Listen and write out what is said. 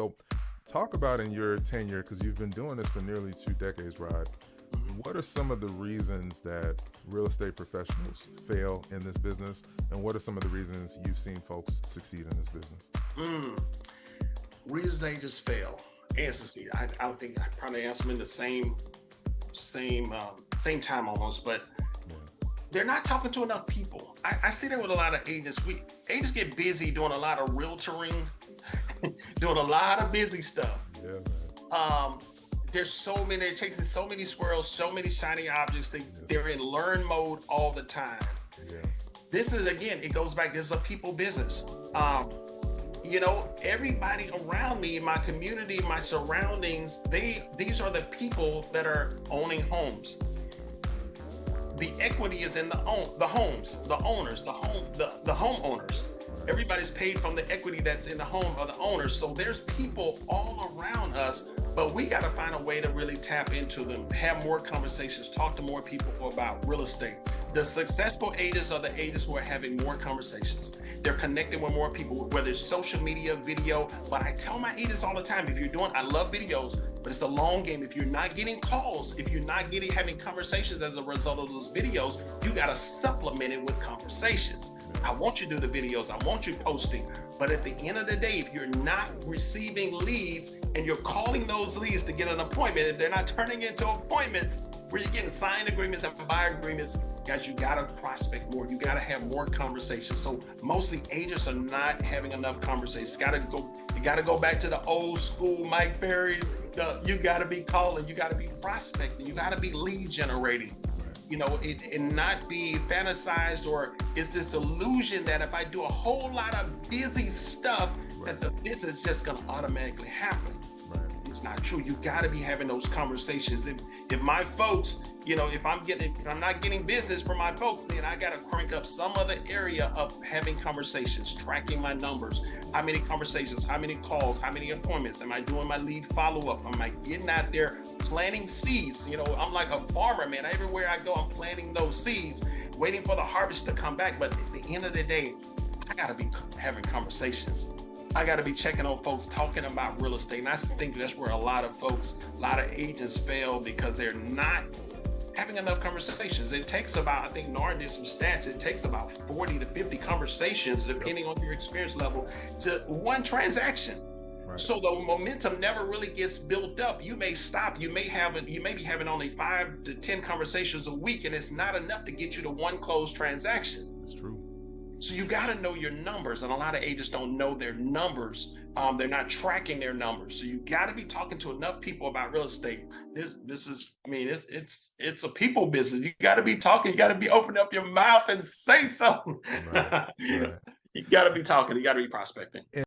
So talk about in your tenure, because you've been doing this for nearly 2 decades, Rod. What are some of the reasons that real estate professionals fail in this business? And what are some of the reasons you've seen folks succeed in this business? Reasons they just fail. Answers. I would think I probably answer them in the same time almost, but Yeah, they're not talking to enough people. I see that with a lot of agents. Agents get busy doing a lot of realtoring, doing a lot of busy stuff. yeah, man. Um, there's so many, they're chasing so many squirrels, so many shiny objects. Yes, They're in learn mode all the time. yeah, This is again, it goes back. This is a people business. Um, Everybody around me, my community, my surroundings, these are the people that are owning homes. The equity is in the homes, the owners, the homeowners. right, Everybody's paid from the equity that's in the home of the owners. So there's people all around us, but we got to find a way to really tap into them, have more conversations, talk to more people about real estate. The successful agents are the agents who are having more conversations. They're connecting with more people, whether it's social media, video. But I tell my agents all the time, I love videos, but it's the long game. If you're not getting calls, if you're not having conversations as a result of those videos, you got to supplement it with conversations. I want you to do the videos. I want you posting. But at the end of the day, if you're not receiving leads and you're calling those leads to get an appointment, if they're not turning into appointments where you're getting signed agreements and buyer agreements, guys, you got to prospect more. You got to have more conversations. So mostly agents are not having enough conversations. You got to go back to the old school Mike Ferry's. You got to be calling. You got to be prospecting. You got to be lead generating. And not be fantasized, or is this illusion that if I do a whole lot of busy stuff, that the business is just going to automatically happen. right, It's not true. You got to be having those conversations. If my folks, if I'm not getting business from my folks, then I got to crank up some other area of having conversations, tracking my numbers. How many conversations, how many calls, how many appointments? Am I doing my lead follow-up? Am I getting out there planting seeds? I'm like a farmer, man. Everywhere I go, I'm planting those seeds, waiting for the harvest to come back. But at the end of the day, I got to be having conversations. I got to be checking on folks, talking about real estate. And I think that's where a lot of agents fail, because they're not having enough conversations. It takes about, I think Nard did some stats, it takes about 40 to 50 conversations, depending on your experience level, to one transaction. right, So the momentum never really gets built up. You may stop. You may be having only 5 to 10 conversations a week, and it's not enough to get you to one closed transaction. it's true. So you got to know your numbers, and a lot of agents don't know their numbers. They're not tracking their numbers. So you got to be talking to enough people about real estate. This is, it's a people business. You got to be talking. You got to be opening up your mouth and say something. Right, right. You got to be talking. You got to be prospecting.